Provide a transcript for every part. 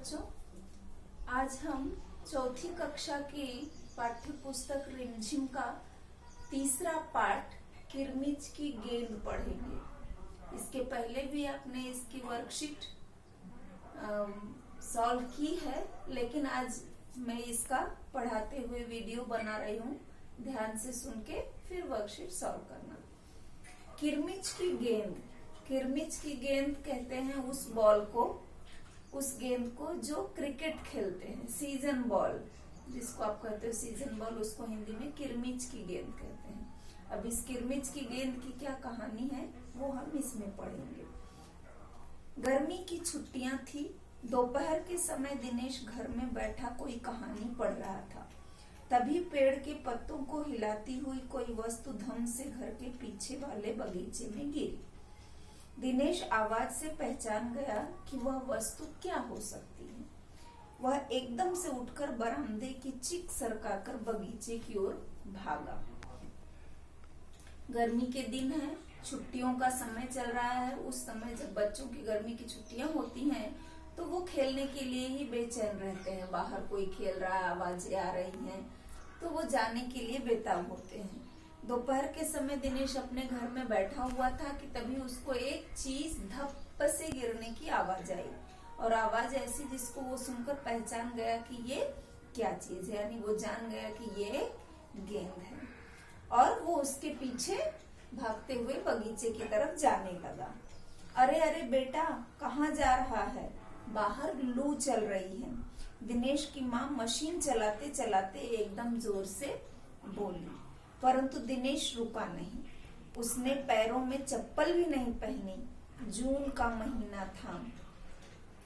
बच्चों, आज हम चौथी कक्षा की पाठ्य पुस्तक रिमझिम का तीसरा पाठ किरमिच की गेंद पढ़ेंगे। इसके पहले भी आपने इसकी वर्कशीट सॉल्व की है, लेकिन आज मैं इसका पढ़ाते हुए वीडियो बना रही हूँ। ध्यान से सुन के फिर वर्कशीट सॉल्व करना। किरमिच की गेंद, किरमिच की गेंद कहते हैं उस गेंद को जो क्रिकेट खेलते हैं, सीजन बॉल जिसको आप कहते हो सीजन बॉल, उसको हिंदी में किरमिच की गेंद कहते हैं। अब इस किरमिच की गेंद की क्या कहानी है वो हम इसमें पढ़ेंगे। गर्मी की छुट्टियां थी। दोपहर के समय दिनेश घर में बैठा कोई कहानी पढ़ रहा था। तभी पेड़ के पत्तों को हिलाती हुई कोई वस्तु धम से घर के पीछे वाले बगीचे में गिरी। दिनेश आवाज से पहचान गया कि वह वस्तु क्या हो सकती है। वह एकदम से उठकर बरामदे की चिक सरकाकर बगीचे की ओर भागा। गर्मी के दिन है, छुट्टियों का समय चल रहा है। उस समय जब बच्चों की गर्मी की छुट्टियां होती हैं तो वो खेलने के लिए ही बेचैन रहते हैं। बाहर कोई खेल रहा है, आवाजें आ रही हैं, तो वो जाने के लिए बेताब होते हैं। दोपहर के समय दिनेश अपने घर में बैठा हुआ था कि तभी उसको एक चीज धप से गिरने की आवाज आई, और आवाज ऐसी जिसको वो सुनकर पहचान गया कि ये क्या चीज है। यानी वो जान गया कि ये गेंद है, और वो उसके पीछे भागते हुए बगीचे की तरफ जाने लगा। अरे अरे बेटा, कहाँ जा रहा है? बाहर लू चल रही है, दिनेश की माँ मशीन चलाते चलाते एकदम जोर से बोली। परंतु दिनेश रुका नहीं। उसने पैरों में चप्पल भी नहीं पहनी। जून का महीना था।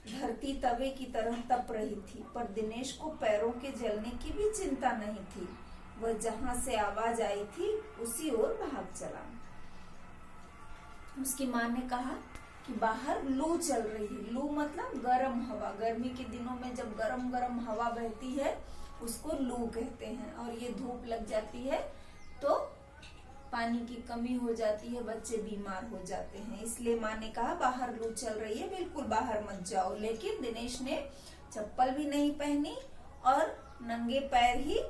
धरती तवे की तरह तप रही थी, पर दिनेश को पैरों के जलने की भी चिंता नहीं थी। वह जहां से आवाज आई थी उसी ओर भाग चला। उसकी माँ ने कहा कि बाहर लू चल रही है। लू मतलब गर्म हवा। गर्मी के दिनों में जब गरम गरम हवा बहती है उसको लू कहते हैं। और ये धूप लग जाती है तो पानी की कमी हो जाती है, बच्चे बीमार हो जाते हैं। इसलिए माँ ने कहा बाहर लू चल रही है, बिल्कुल बाहर मत जाओ। लेकिन दिनेश ने चप्पल भी नहीं पहनी और नंगे पैर ही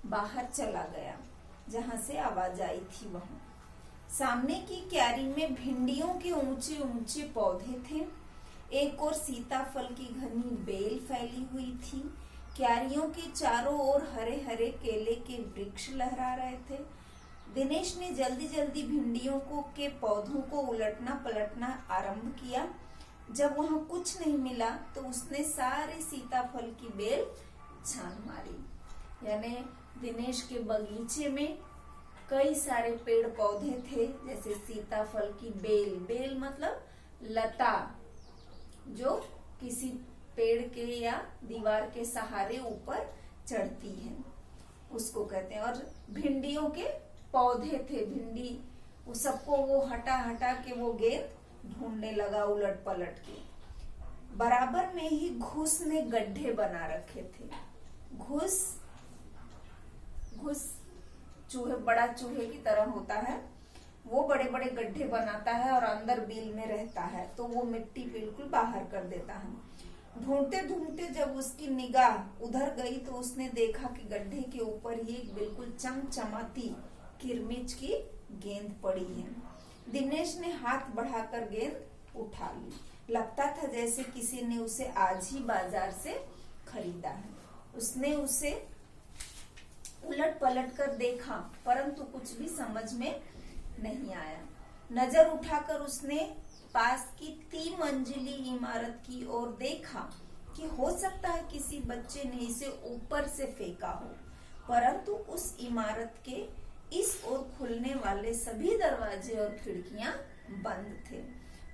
बाहर चला गया जहां से आवाज आई थी। वहां सामने की क्यारी में भिंडियों के ऊंचे ऊंचे पौधे थे। एक और सीताफल की घनी बेल फैली हुई थी। क्यारियों के चारों ओर हरे हरे केले के वृक्ष लहरा रहे थे। दिनेश ने जल्दी जल्दी भिंडियों के पौधों को उलटना पलटना आरंभ किया। जब वहां कुछ नहीं मिला तो उसने सारे सीताफल की बेल छान मारी। यानी दिनेश के बगीचे में कई सारे पेड़ पौधे थे, जैसे सीताफल की बेल। बेल मतलब लता जो किसी पेड़ के या दीवार के सहारे ऊपर चढ़ती है, उसको कहते हैं। और भिंडियों के पौधे थे, भिंडी, वो सबको वो हटा हटा के वो गेंद ढूंढने लगा उलट पलट के। बराबर में ही घुस ने गड्ढे बना रखे थे। घुस चूहे, बड़ा चूहे की तरह होता है, वो बड़े बड़े गड्ढे बनाता है और अंदर बिल में रहता है, तो वो मिट्टी बिल्कुल बाहर कर देता है। ढूंढते ढूंढते जब उसकी निगाह उधर गई तो उसने देखा कि गड्ढे के ऊपर ही एक बिल्कुल चमचमाती किरमिच की गेंद पड़ी है। दिनेश ने हाथ बढ़ाकर गेंद उठा ली। लगता था जैसे किसी ने उसे आज ही बाजार से खरीदा है। उसने उसे उलट पलट कर देखा, परंतु कुछ भी समझ में नहीं आया। नजर उठाकर उसने पास की 3 मंजिली इमारत की ओर देखा कि हो सकता है किसी बच्चे ने इसे ऊपर से फेंका हो, परंतु उस इमारत के इस ओर खुलने वाले सभी दरवाजे और खिड़कियां बंद थे।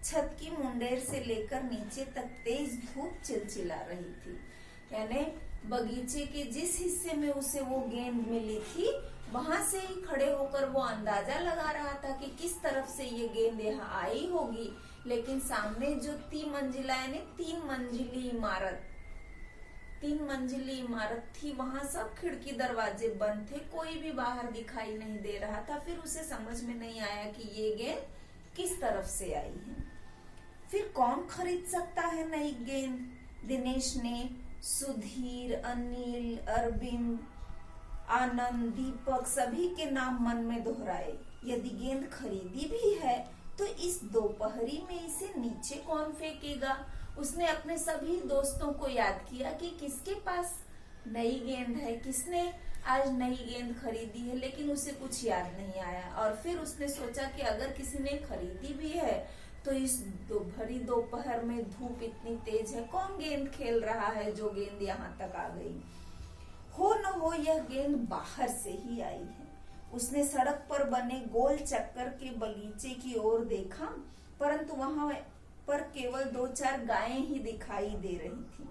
छत की मुंडेर से लेकर नीचे तक तेज धूप चिलचिला रही थी। यानी बगीचे के जिस हिस्से में उसे वो गेंद मिली थी, वहां से ही खड़े होकर वो अंदाजा लगा रहा था कि किस तरफ से ये गेंद यहाँ आई होगी। लेकिन सामने जो 3 मंजिला यानी 3 मंजिली इमारत थी, वहां सब खिड़की दरवाजे बंद थे, कोई भी बाहर दिखाई नहीं दे रहा था। फिर उसे समझ में नहीं आया कि ये गेंद किस तरफ से आई है। फिर कौन खरीद सकता है नई गेंद? दिनेश ने सुधीर, अनिल, अरविंद, आनंद, दीपक सभी के नाम मन में दोहराए। यदि गेंद खरीदी भी है तो इस दोपहरी में इसे नीचे कौन फेंकेगा। उसने अपने सभी दोस्तों को याद किया कि किसके पास नई गेंद है, किसने आज नई गेंद खरीदी है, लेकिन उसे कुछ याद नहीं आया। और फिर उसने सोचा कि अगर किसी ने खरीदी भी है तो इस भरी दोपहर में धूप इतनी तेज है, कौन गेंद खेल रहा है जो गेंद यहाँ तक आ गई। हो न हो यह गेंद बाहर से ही आई है। उसने सड़क पर बने गोल चक्कर के बगीचे की ओर देखा, परंतु वहां पर केवल 2-4 गायें ही दिखाई दे रही थी।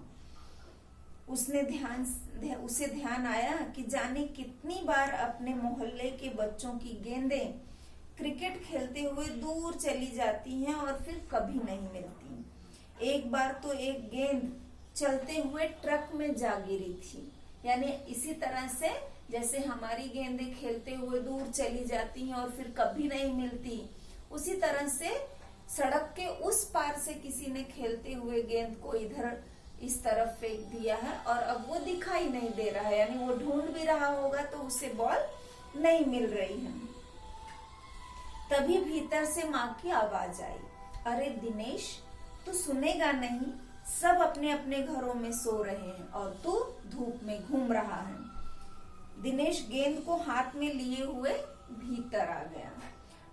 उसे ध्यान आया कि जाने कितनी बार अपने मोहल्ले के बच्चों की गेंदें क्रिकेट खेलते हुए दूर चली जाती हैं और फिर कभी नहीं मिलती। एक बार तो एक गेंद चलते हुए ट्रक में जा गिरी थी। यानी इसी तरह से जैसे हमारी गेंदें खेलते हुए दूर चली जाती हैं और फिर कभी नहीं मिलती, उसी तरह से सड़क के उस पार से किसी ने खेलते हुए गेंद को इधर इस तरफ फेंक दिया है और अब वो दिखाई नहीं दे रहा है। यानी वो ढूंढ भी रहा होगा तो उसे बॉल नहीं मिल रही है। तभी भीतर से माँ की आवाज आई, अरे दिनेश, तू सुनेगा नहीं, सब अपने अपने घरों में सो रहे हैं और तू धूप में घूम रहा है। दिनेश गेंद को हाथ में लिए हुए भीतर आ गया।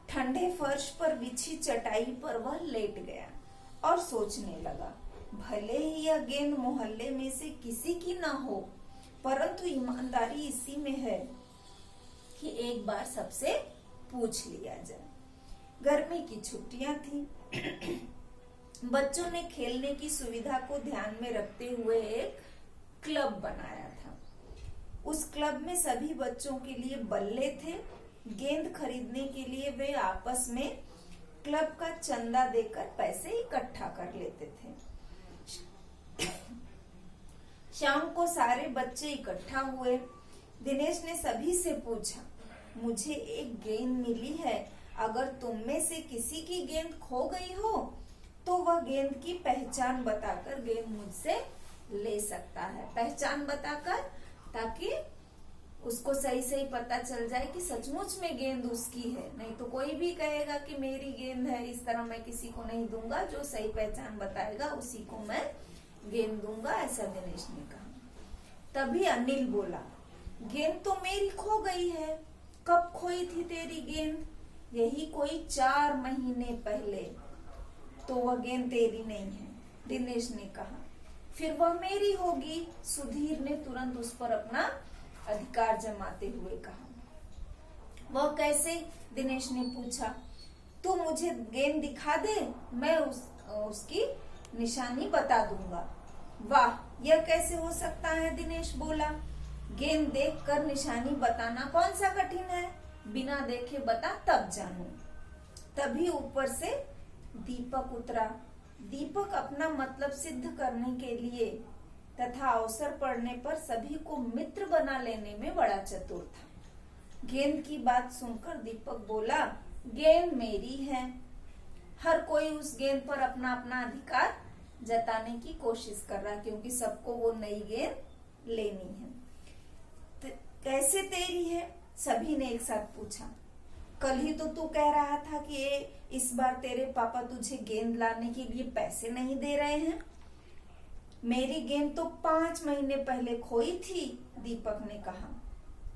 ठंडे फर्श पर बिछी चटाई पर वह लेट गया और सोचने लगा, भले ही यह गेंद मोहल्ले में से किसी की ना हो, परंतु ईमानदारी इसी में है कि एक बार सबसे पूछ लिया जाए। गर्मी की छुट्टियां थी। बच्चों ने खेलने की सुविधा को ध्यान में रखते हुए एक क्लब बनाया था। उस क्लब में सभी बच्चों के लिए बल्ले थे। गेंद खरीदने के लिए वे आपस में क्लब का चंदा देकर पैसे इकट्ठा कर लेते थे। शाम को सारे बच्चे इकट्ठा हुए। दिनेश ने सभी से पूछा, मुझे एक गेंद मिली है, अगर तुम में से किसी की गेंद खो गई हो तो वह गेंद की पहचान बताकर गेंद मुझसे ले सकता है। पहचान बताकर, ताकि उसको सही सही पता चल जाए कि सचमुच में गेंद उसकी है। नहीं तो कोई भी कहेगा कि मेरी गेंद है, इस तरह मैं किसी को नहीं दूंगा। जो सही पहचान बताएगा उसी को मैं गेंद दूंगा, ऐसा दिनेश ने कहा। तभी अनिल बोला, गेंद तो मेरी खो गई है। कब खोई थी तेरी गेंद? यही कोई 4 महीने पहले। तो वह गेंद तेरी नहीं है, दिनेश ने कहा। फिर वह मेरी होगी, सुधीर ने तुरंत उस पर अपना अधिकार जमाते हुए कहा। वह कैसे? दिनेश ने पूछा। तू मुझे गेंद दिखा दे, मैं उसकी निशानी बता दूंगा। वाह, यह कैसे हो सकता है? दिनेश बोला। गेंद देखकर निशानी बताना कौन सा कठिन है? बिना देखे बता तब जानू। तभी ऊपर से दीपक उतरा। दीपक अपना मतलब सिद्ध करने के लिए तथा अवसर पड़ने पर सभी को मित्र बना लेने में बड़ा चतुर था। गेंद की बात सुनकर दीपक बोला, गेंद मेरी है। हर कोई उस गेंद पर अपना अपना अधिकार जताने की कोशिश कर रहा, क्योंकि सबको वो नई गेंद लेनी है। कैसे तेरी है? सभी ने एक साथ पूछा। कल ही तो तू कह रहा था कि इस बार तेरे पापा तुझे गेंद लाने के लिए पैसे नहीं दे रहे हैं। मेरी गेंद तो 5 महीने पहले खोई थी, दीपक ने कहा।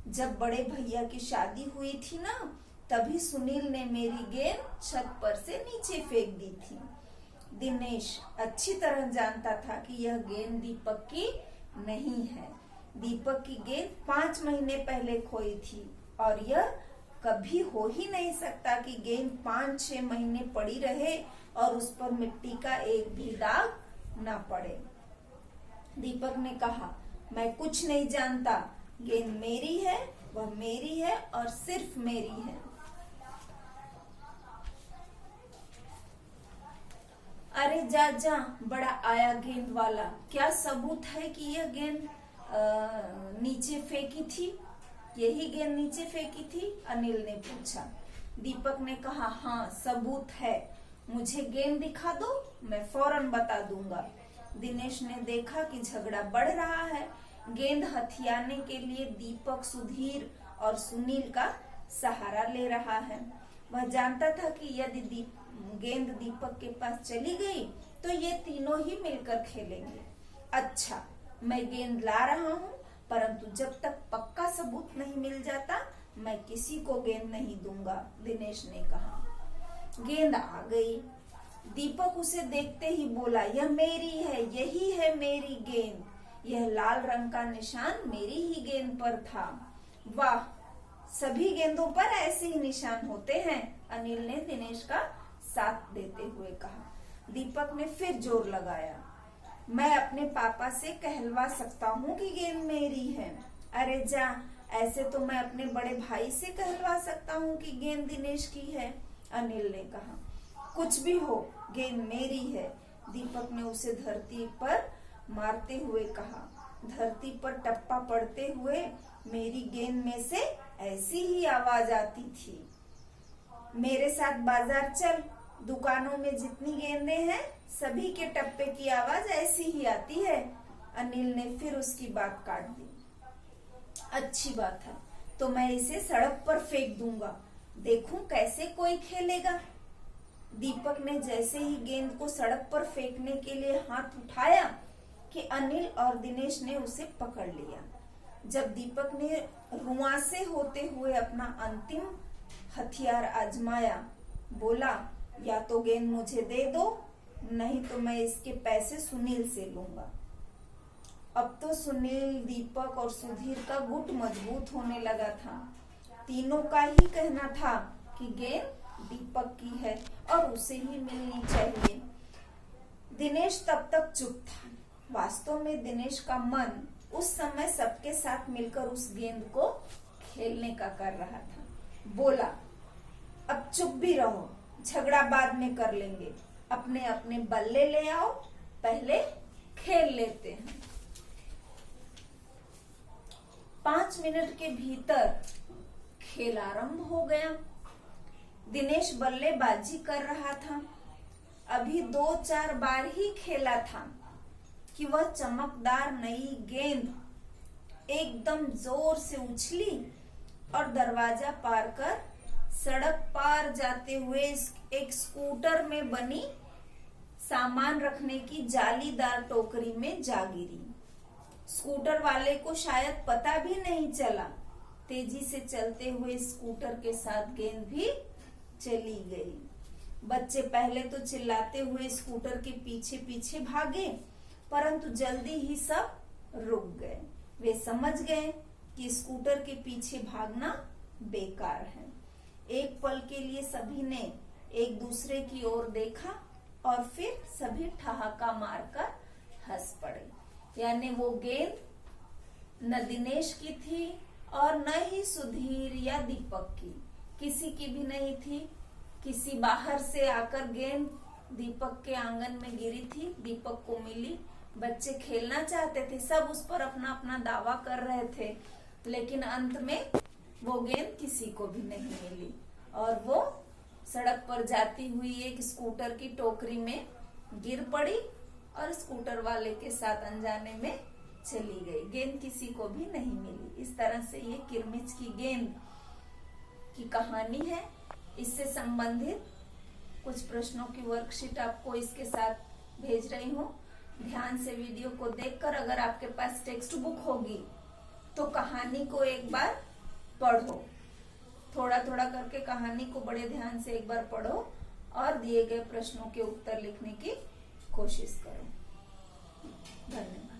जब बड़े भैया की शादी हुई थी ना, तभी सुनील ने मेरी गेंद छत पर से नीचे फेंक दी थी। दिनेश अच्छी तरह जानता था कि यह गेंद दीपक की नहीं है। दीपक की गेंद 5 महीने पहले खोई थी और यह कभी हो ही नहीं सकता कि गेंद 5-6 महीने पड़ी रहे और उस पर मिट्टी का एक भी दाग ना पड़े। दीपक ने कहा, मैं कुछ नहीं जानता, गेंद मेरी है, वह मेरी है और सिर्फ मेरी है। अरे जा जा, बड़ा आया गेंद वाला, क्या सबूत है कि यह गेंद नीचे फेंकी थी? यही गेंद नीचे फेंकी थी? अनिल ने पूछा। दीपक ने कहा, हाँ सबूत है, मुझे गेंद दिखा दो, मैं फौरन बता दूंगा। दिनेश ने देखा कि झगड़ा बढ़ रहा है। गेंद हथियाने के लिए दीपक, सुधीर और सुनील का सहारा ले रहा है। वह जानता था कि यदि गेंद दीपक के पास चली गई तो ये तीनों ही मिलकर खेलेंगे। अच्छा, मैं गेंद ला रहा हूँ, परंतु जब तक पक्का सबूत नहीं मिल जाता मैं किसी को गेंद नहीं दूंगा, दिनेश ने कहा। गेंद आ गई। दीपक उसे देखते ही बोला, यह मेरी है, यही है मेरी गेंद। यह लाल रंग का निशान मेरी ही गेंद पर था। वाह, सभी गेंदों पर ऐसे ही निशान होते हैं, अनिल ने दिनेश का साथ देते हुए कहा। दीपक ने फिर जोर लगाया, मैं अपने पापा से कहलवा सकता हूँ कि गेंद मेरी है। अरे जा, ऐसे तो मैं अपने बड़े भाई से कहलवा सकता हूँ कि गेंद दिनेश की है, अनिल ने कहा। कुछ भी हो, गेंद मेरी है, दीपक ने उसे धरती पर मारते हुए कहा। धरती पर टप्पा पड़ते हुए मेरी गेंद में से ऐसी ही आवाज आती थी। मेरे साथ बाजार चल, दुकानों में जितनी गेंदें हैं सभी के टप्पे की आवाज ऐसी ही आती है, अनिल ने फिर उसकी बात काट दी। अच्छी बात है, तो मैं इसे सड़क पर फेंक दूंगा, देखूं कैसे कोई खेलेगा। दीपक ने जैसे ही गेंद को सड़क पर फेंकने के लिए हाथ उठाया कि अनिल और दिनेश ने उसे पकड़ लिया। जब दीपक ने रुआंसे होते हुए अपना अंतिम हथियार आजमाया, बोला, या तो गेंद मुझे दे दो, नहीं तो मैं इसके पैसे सुनील से लूंगा। अब तो सुनील, दीपक और सुधीर का गुट मजबूत होने लगा था। तीनों का ही कहना था कि गेंद दीपक की है और उसे ही मिलनी चाहिए। दिनेश तब तक चुप था। वास्तव में दिनेश का मन उस समय सबके साथ मिलकर उस गेंद को खेलने का कर रहा था। बोला, अब चुप भी रहो, झगड़ा बाद में कर लेंगे, अपने अपने बल्ले ले आओ, पहले खेल लेते हैं। 5 मिनट के भीतर खेल आरंभ हो गया। दिनेश बल्लेबाजी कर रहा था। अभी 2-4 बार ही खेला था कि वह चमकदार नई गेंद एकदम जोर से उछली और दरवाजा पार कर सड़क पार जाते हुए एक स्कूटर में बनी सामान रखने की जालीदार टोकरी में जा गिरी। स्कूटर वाले को शायद पता भी नहीं चला। तेजी से चलते हुए स्कूटर के साथ गेंद भी चली गई। बच्चे पहले तो चिल्लाते हुए स्कूटर के पीछे पीछे भागे, परंतु जल्दी ही सब रुक गए। वे समझ गए कि स्कूटर के पीछे भागना बेकार है। एक पल के लिए सभी ने एक दूसरे की ओर देखा और फिर सभी ठहाका मारकर हंस पड़े। यानी वो गेंद न दिनेश की थी और न ही सुधीर या दीपक की, किसी की भी नहीं थी। किसी बाहर से आकर गेंद दीपक के आंगन में गिरी थी, दीपक को मिली। बच्चे खेलना चाहते थे, सब उस पर अपना अपना दावा कर रहे थे, लेकिन अंत में वो गेंद किसी को भी नहीं मिली और वो सड़क पर जाती हुई एक स्कूटर की टोकरी में गिर पड़ी और स्कूटर वाले के साथ अनजाने में चली गई। गेंद किसी को भी नहीं मिली। इस तरह से ये किरमिच की गेंद की कहानी है। इससे संबंधित कुछ प्रश्नों की वर्कशीट आपको इसके साथ भेज रही हूँ। ध्यान से वीडियो को देखकर अगर आपके पास टेक्स्ट बुक होगी तो कहानी को एक बार पढ़ो, थोड़ा थोड़ा करके कहानी को बड़े ध्यान से एक बार पढ़ो और दिए गए प्रश्नों के उत्तर लिखने की कोशिश करो। धन्यवाद।